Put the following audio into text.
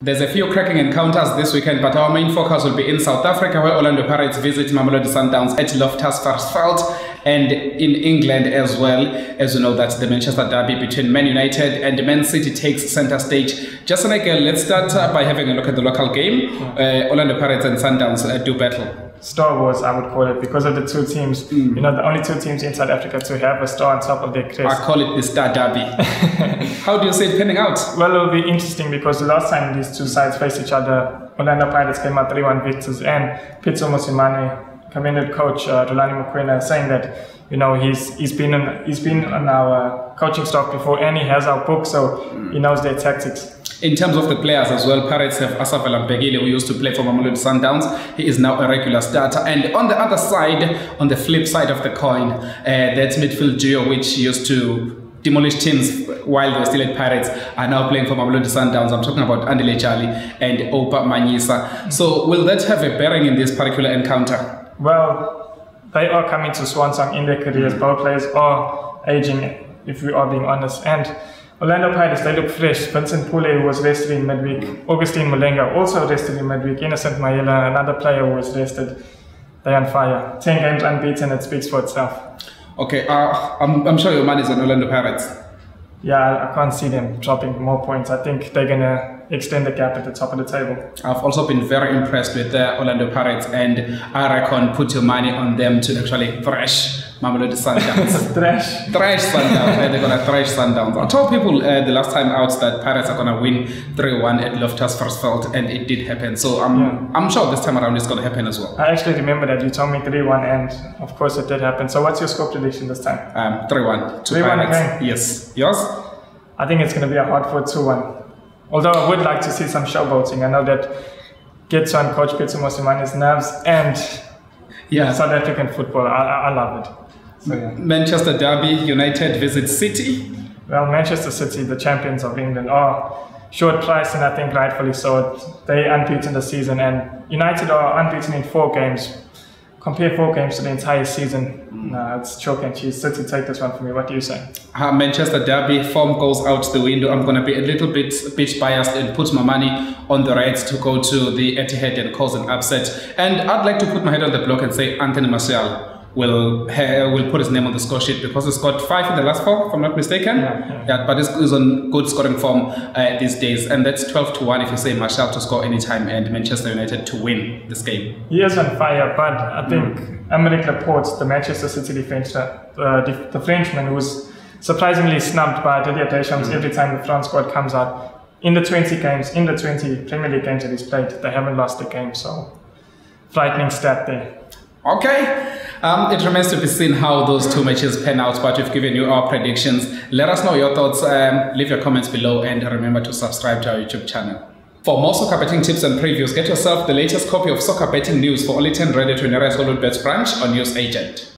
There's a few cracking encounters this weekend, but our main focus will be in South Africa, where Orlando Pirates visit Mamelodi Sundowns at Loftus-Versfeld, and in England as well. As you know, that the Manchester derby between Man United and Man City takes center stage. Just Nagel, let's start by having a look at the local game. Orlando Pirates and Sundowns do battle. Star Wars, I would call it, because of the two teams. You know, the only two teams in South Africa to have a star on top of their crest. I call it the Star Derby. How do you see it panning out? Well, it'll be interesting because the last time these two sides faced each other, Orlando Pirates came out 3-1 victors, and Pitso Mosimane, commended coach Nagel and Benedict saying that, you know, he's been on our coaching staff before, and he has our book, so he knows their tactics. In terms of the players as well, Pirates have Asafela Mbegile, who used to play for Mamelodi Sundowns. He is now a regular starter. And on the other side, on the flip side of the coin, that's midfield duo, which used to demolish teams while they were still at Pirates, are now playing for Mamelodi Sundowns. I'm talking about Andile Jali and Opa Manyisa. So will that have a bearing in this particular encounter? Well, they are coming to swan song in their careers. Both players are aging, if we are being honest. And Orlando Pirates, they look fresh. Vincent Pule, who was rested in midweek. Augustine Mulenga, also rested in midweek. Innocent Mayela, another player who was rested. They're on fire. 10 games unbeaten, it speaks for itself. Okay, I'm sure your money's on Orlando Pirates. Yeah, I can't see them dropping more points. I think they're going to extend the gap at the top of the table. I've also been very impressed with the Orlando Pirates, and I reckon put your money on them to actually thrash Mamelodi Sundowns. Thrash Sundowns. They're going to thrash Sundowns. I told people the last time out that Pirates are going to win 3-1 at Loftus-Versfeld, and it did happen. So I'm sure this time around it's going to happen as well. I actually remember that you told me 3-1, and of course it did happen. So what's your score prediction this time? 3-1 to Pirates. Again? Yes. Yours? I think it's going to be a hard-fought 2-1. Although I would like to see some showboating. I know that gets on Coach Pitso Mosimane's nerves, and South African football. I love it. So, yeah. Manchester derby, United visit City. Well, Manchester City, the champions of England, are short price, and I think rightfully so. They unbeaten the season, and United are unbeaten in 4 games. Compare 4 games to the entire season. No, it's chalk and cheese. City, take this one for me. What do you say? Manchester derby, form goes out the window. I'm going to be a little bit biased and put my money on the Reds to go to the Etihad and cause an upset. And I'd like to put my head on the block and say Anthony Martial will put his name on the score sheet, because he's got 5 in the last 4, if I'm not mistaken. Yeah, but he's on good scoring form these days, and that's 12-1 if you say Martial to score anytime and Manchester United to win this game. He is on fire, but I think Aymeric Laporte, the Manchester City defender, the Frenchman, who was surprisingly snubbed by Didier Deschamps every time the France squad comes out. In the 20 Premier League games that he's played, they haven't lost a game, so frightening stat there. Okay, it remains to be seen how those 2 matches pan out, but we've given you our predictions. Let us know your thoughts, leave your comments below, and remember to subscribe to our YouTube channel. For more soccer betting tips and previews, get yourself the latest copy of Soccer Betting News for only 10 ready to nearest Hollywood Bets branch or News Agent.